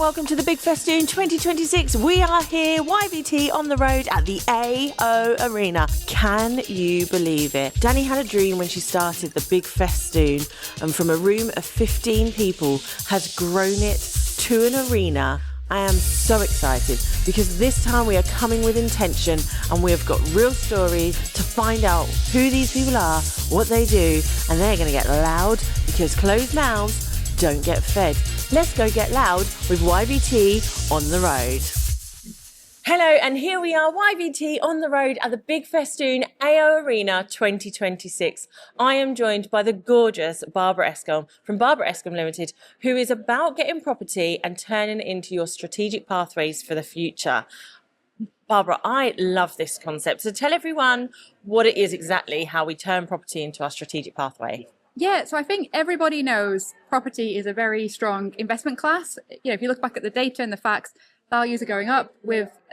welcome to the Big Festoon 2026. We are here, YVT on the road at the AO Arena. Can you believe it? Dani had a dream when she started the Big Festoon, and from a room of 15 people has grown it to an arena. I am so excited because this time we are coming with intention and we have got real stories to find out who these people are, what they do, and they're going to get loud because closed mouths don't get fed. Let's go get loud with YVT on the road. Hello, and here we are, YVT on the road at the Big Festoon AO Arena 2026. I am joined by the gorgeous Barbara Escom from Barbara Escom Limited, who is about getting property and turning it into your strategic pathways for the future. Barbara, I love this concept. So tell everyone what it is exactly, how we turn property into our strategic pathway. Yeah, so I think everybody knows property is a very strong investment class. If you look back at the data and the facts, values are going up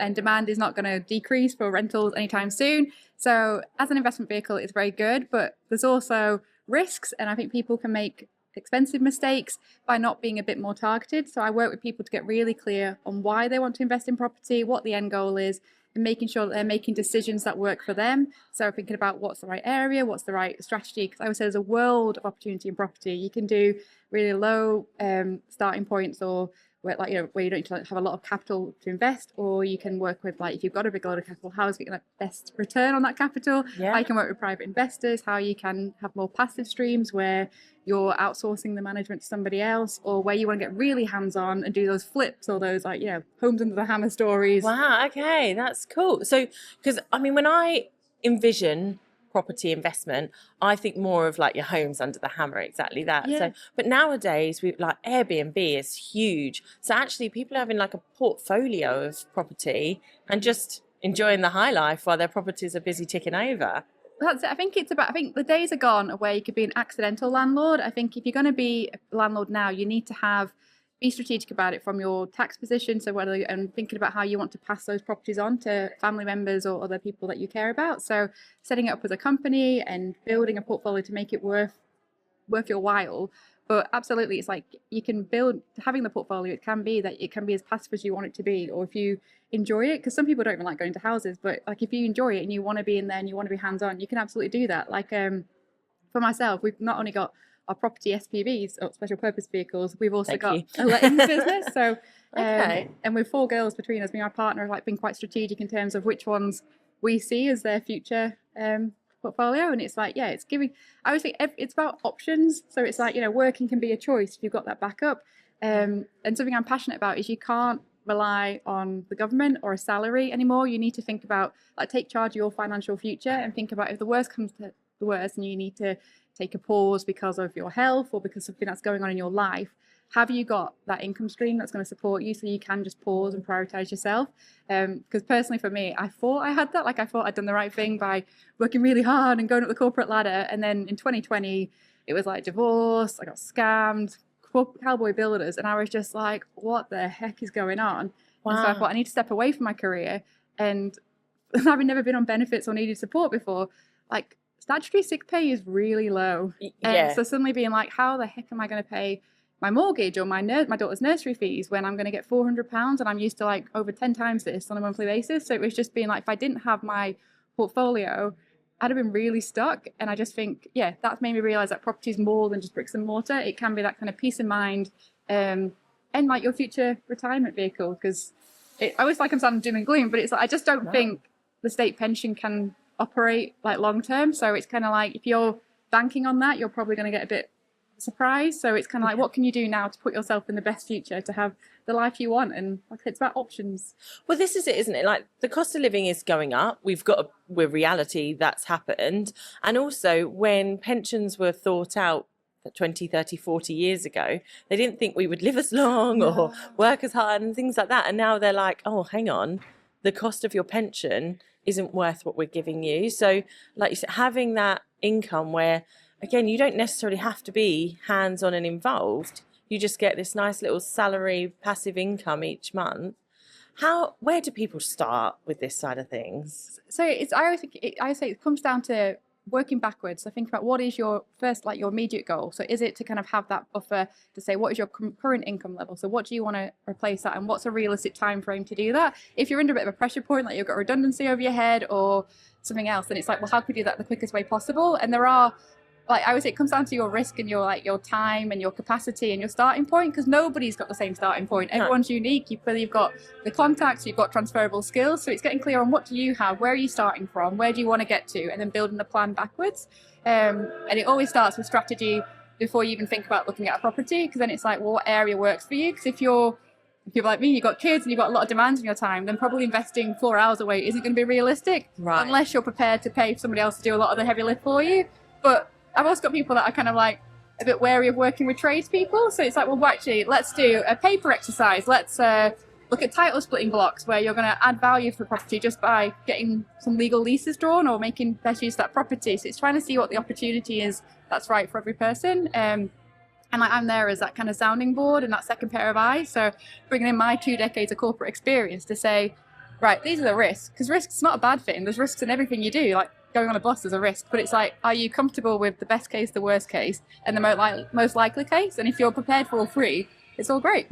and demand is not going to decrease for rentals anytime soon. So as an investment vehicle, it's very good, but there's also risks. And I think people can make expensive mistakes by not being a bit more targeted. So I work with people to get really clear on why they want to invest in property, what the end goal is, and making sure that they're making decisions that work for them. So thinking about what's the right area, what's the right strategy, because I always say there's a world of opportunity in property. You can do really low starting points, or where you don't need to have a lot of capital to invest, or you can work with, if you've got a big lot of capital, how is getting the best return on that capital? Yeah. How you can work with private investors, how you can have more passive streams where you're outsourcing the management to somebody else, or where you want to get really hands-on and do those flips or those homes under the hammer stories. Wow, okay, that's cool. So, because when I envision property investment, I think more of your homes under the hammer, exactly that. Yeah. So, but nowadays we Airbnb is huge. So actually people are having a portfolio of property and just enjoying the high life while their properties are busy ticking over. That's it. I think the days are gone where you could be an accidental landlord. I think if you're going to be a landlord now, you need to be strategic about it from your tax position. So and thinking about how you want to pass those properties on to family members or other people that you care about. So setting it up as a company and building a portfolio to make it worth your while. But absolutely, it's you can build, having the portfolio, it can be as passive as you want it to be, or if you enjoy it, because some people don't even like going to houses, but if you enjoy it and you want to be in there and you want to be hands-on, you can absolutely do that. For myself, we've not only got our property SPVs, or special purpose vehicles, we've also got a lettings business. So Okay. And with 4 girls between us, me and my partner have been quite strategic in terms of which ones we see as their future portfolio. And it's it's giving, I always think it's about options. So it's working can be a choice if you've got that backup. And something I'm passionate about is you can't rely on the government or a salary anymore. You need to think about, take charge of your financial future and think about, if the worst comes to the worst and you need to take a pause because of your health or because of something that's going on in your life, have you got that income stream that's going to support you so you can just pause and prioritize yourself? Because personally for me, I thought I had that. I thought I'd done the right thing by working really hard and going up the corporate ladder. And then in 2020, it was divorce, I got scammed, cowboy builders. And I was just what the heck is going on? Wow. And so I thought I need to step away from my career. And having never been on benefits or needed support before, statutory sick pay is really low. Yeah. And so suddenly being how the heck am I going to pay my mortgage or my daughter's nursery fees when I'm going to get £400 and I'm used to over 10 times this on a monthly basis? So it was just being if I didn't have my portfolio, I'd have been really stuck. And I just think, that's made me realize that property is more than just bricks and mortar. It can be that kind of peace of mind and your future retirement vehicle. Because I always I'm sounding doom and gloom, but it's I just don't think the state pension can operate long term. So it's kind of if you're banking on that, you're probably going to get a bit surprised. So it's kind of what can you do now to put yourself in the best future to have the life you want? And it's about options. Well, this is it, isn't it? The cost of living is going up. We've got with reality that's happened. And also when pensions were thought out 20, 30, 40 years ago, they didn't think we would live as long or work as hard and things like that. And now they're oh, hang on, the cost of your pension isn't worth what we're giving you. So you said, having that income where, again, you don't necessarily have to be hands-on and involved. You just get this nice little salary, passive income each month. Where do people start with this side of things? So I say it comes down to working backwards. So think about what is your first, like your immediate goal. So is it to kind of have that buffer to say, what is your current income level? So what do you want to replace that? And what's a realistic time frame to do that? If you're under a bit of a pressure point, like you've got redundancy over your head or something else, then it's like, well, how could we do that the quickest way possible? And there are, like I would say, it comes down to your risk and your like your time and your capacity and your starting point, because nobody's got the same starting point. Everyone's unique. You've got the contacts, you've got transferable skills. So it's getting clear on what do you have, where are you starting from, where do you want to get to, and then building the plan backwards. And it always starts with strategy before you even think about looking at a property, because then it's like, well, what area works for you? Because if you're like me, you've got kids and you've got a lot of demands on your time, then probably investing 4 hours away isn't going to be realistic, unless you're prepared to pay somebody else to do a lot of the heavy lift for you. But I've also got people that are kind of like a bit wary of working with tradespeople. So it's like, well, actually, let's do a paper exercise. Let's look at title splitting blocks where you're going to add value for the property just by getting some legal leases drawn or making best use of that property. So it's trying to see what the opportunity is that's right for every person. And like I'm there as that kind of sounding board and that second pair of eyes. So bringing in my 2 decades of corporate experience to say, right, these are the risks. Because risk is not a bad thing. There's risks in everything you do. Like going on a bus is a risk. But it's like, are you comfortable with the best case, the worst case, and the most likely case? And if you're prepared for all three, it's all great.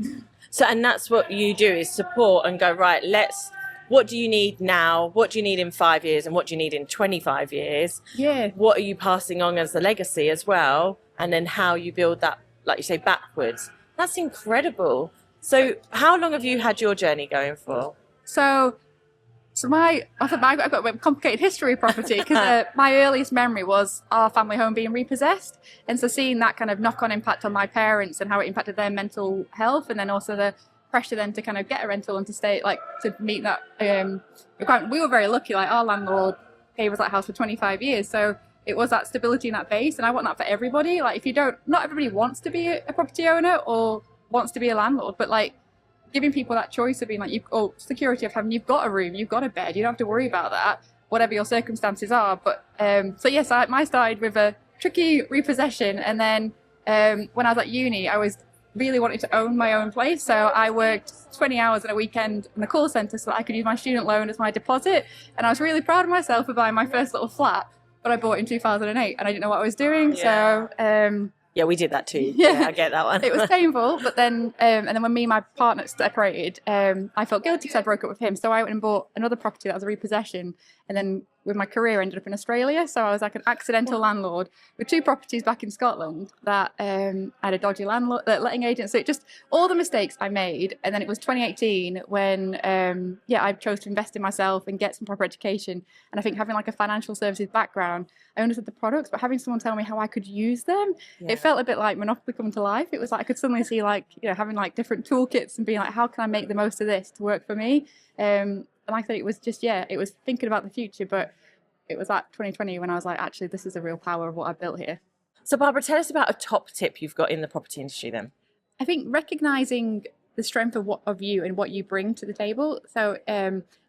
So, and that's what you do, is support and go, right, what do you need now? What do you need in 5 years? And what do you need in 25 years? Yeah. What are you passing on as a legacy as well? And then how you build that, like you say, backwards. That's incredible. So how long have you had your journey going for? So I've got a complicated history of property, because my earliest memory was our family home being repossessed. And so seeing that kind of knock-on impact on my parents and how it impacted their mental health, and then also the pressure then to kind of get a rental and to stay, like, to meet that requirement. We were very lucky, like our landlord gave us that house for 25 years. So it was that stability in that base. And I want that for everybody. Like not everybody wants to be a property owner or wants to be a landlord, but like, giving people that choice of being like, security of having, you've got a room, you've got a bed, you don't have to worry about that, whatever your circumstances are. But so yes, I started with a tricky repossession, and then when I was at uni, I was really wanting to own my own place. So I worked 20 hours in a weekend in the call centre so that I could use my student loan as my deposit. And I was really proud of myself for buying my first little flat, but I bought it in 2008 and I didn't know what I was doing. Yeah. So yeah, we did that too. Yeah, I get that one. It was painful, but then, and then when me and my partner separated, I felt guilty because I broke up with him. So I went and bought another property that was a repossession, and then with my career ended up in Australia. So I was like an accidental landlord with 2 properties back in Scotland that I had a dodgy landlord, letting agent. So it just, all the mistakes I made. And then it was 2018 when, I chose to invest in myself and get some proper education. And I think having like a financial services background, I understood the products, but having someone tell me how I could use them, it felt a bit like Monopoly come to life. It was like I could suddenly see, like, having like different toolkits and being like, how can I make the most of this to work for me? And I thought it was just, it was thinking about the future, but it was like 2020 when I was like, actually, this is the real power of what I've built here. So Barbara, tell us about a top tip you've got in the property industry then. I think recognizing the strength of you and what you bring to the table. So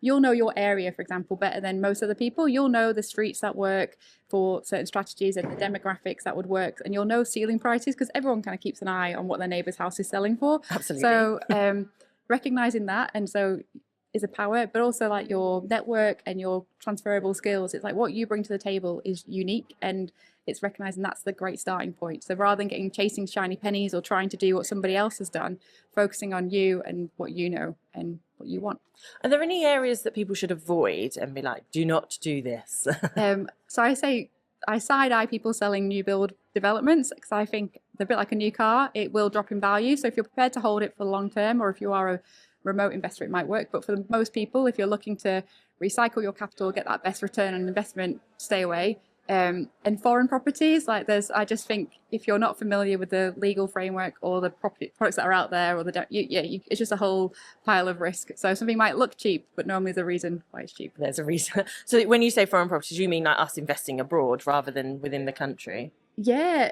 you'll know your area, for example, better than most other people. You'll know the streets that work for certain strategies and the demographics that would work. And you'll know ceiling prices, because everyone kind of keeps an eye on what their neighbour's house is selling for. Absolutely. So recognizing that, and so is a power, but also like your network and your transferable skills. It's like what you bring to the table is unique, and it's recognizing that's the great starting point. So rather than chasing shiny pennies or trying to do what somebody else has done, focusing on you and what you know and what you want. Are there any areas that people should avoid and be like, do not do this? So I say I side eye people selling new build developments, because I think they're a bit like a new car. It will drop in value. So if you're prepared to hold it for the long term, or if you are a remote investor, it might work. But for most people, if you're looking to recycle your capital, get that best return on investment, stay away. And foreign properties, like I just think if you're not familiar with the legal framework or the products that are out there, or it's just a whole pile of risk. So something might look cheap, but normally there's a reason why it's cheap. There's a reason. So when you say foreign properties, you mean like us investing abroad rather than within the country? Yeah.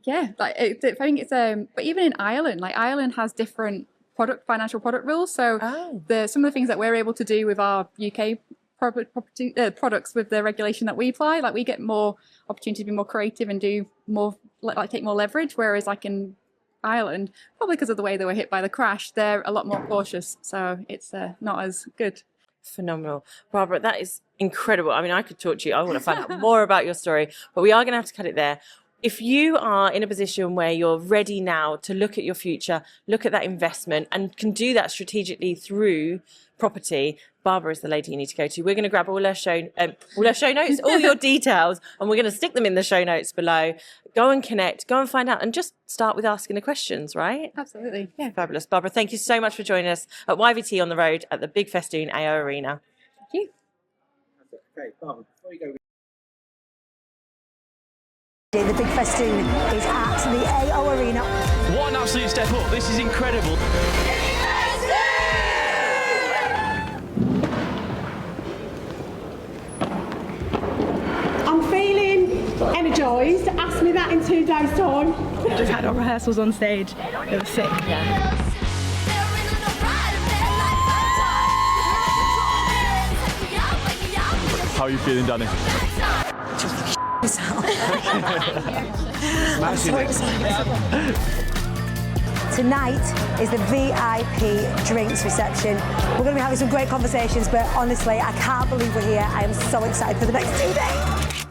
Like I think it's but even in Ireland, like Ireland has different financial product rules. So some of the things that we're able to do with our UK property products with the regulation that we apply, like we get more opportunity to be more creative and do more, like take more leverage, whereas like in Ireland, probably because of the way they were hit by the crash, they're a lot more cautious, so it's not as good. Phenomenal. Barbara, that is incredible. I mean, I could talk to you. I want to find out more about your story, but we are going to have to cut it there. If you are in a position where you're ready now to look at your future, look at that investment, and can do that strategically through property, Barbara is the lady you need to go to. We're going to grab all our show notes, all your details, and we're going to stick them in the show notes below. Go and connect, go and find out, and just start with asking the questions, right? Absolutely. Yeah. Fabulous. Barbara, thank you so much for joining us at YVT On The Road at the BIG Festoon AO Arena. Thank you. Okay, Barbara, before you go. The BIG Festoon is at the AO Arena. What an absolute step up. This is incredible. I'm feeling energised. Ask me that in 2 days' time. We just had our rehearsals on stage. It was sick. Yeah. How are you feeling, Dani? Tonight is the VIP drinks reception. We're going to be having some great conversations, but honestly, I can't believe we're here. I am so excited for the next 2 days.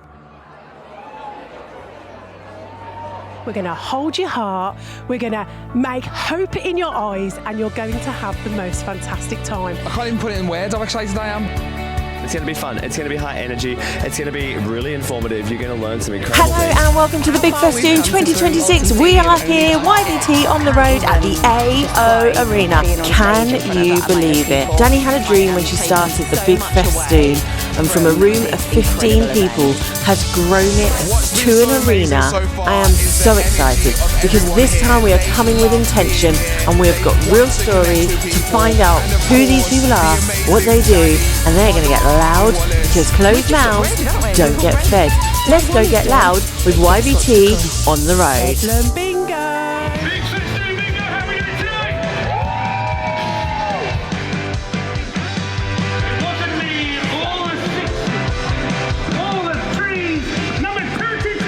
We're going to hold your heart. We're going to make hope in your eyes, and you're going to have the most fantastic time. I can't even put it in words how excited I am. It's going to be fun, it's going to be high energy, it's going to be really informative, you're going to learn some incredible things. Hello and welcome to the BIG Festoon 2026. We are here, YVT On The Road at the AO Arena. Can you believe it? Dani had a dream when she started the BIG Festoon, and from a room of 15 people has grown it to an arena. I am so excited because this time we are coming with intention, and we have got real stories to find out who these people are, what they do, and they're going to get loud because closed mouths don't get fed. Let's go get loud with YVT On The Road. Bingo! Big Festoon bingo happening tonight! It wasn't me, all the sixes, all the threes, number 33!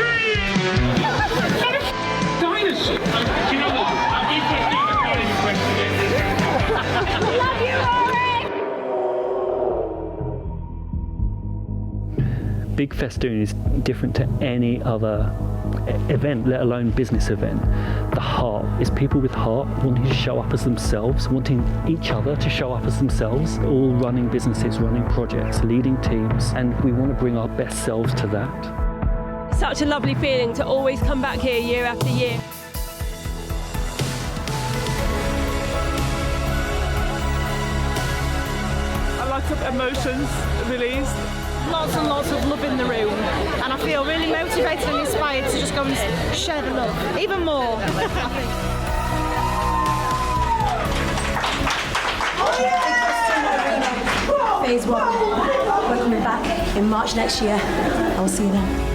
Dynasty! You know what? Big Festoon are not even questioning it. Love you, Rory! BIG Festoon is different to any other event, let alone business event. The heart is people with heart wanting to show up as themselves, wanting each other to show up as themselves, all running businesses, running projects, leading teams, and we want to bring our best selves to that. Such a lovely feeling to always come back here year after year. A lot of emotions released. Lots and lots of love in the room, and I feel really motivated and inspired to just go and share the love even more. Phase 1. We're coming back in March next year. I will see you then.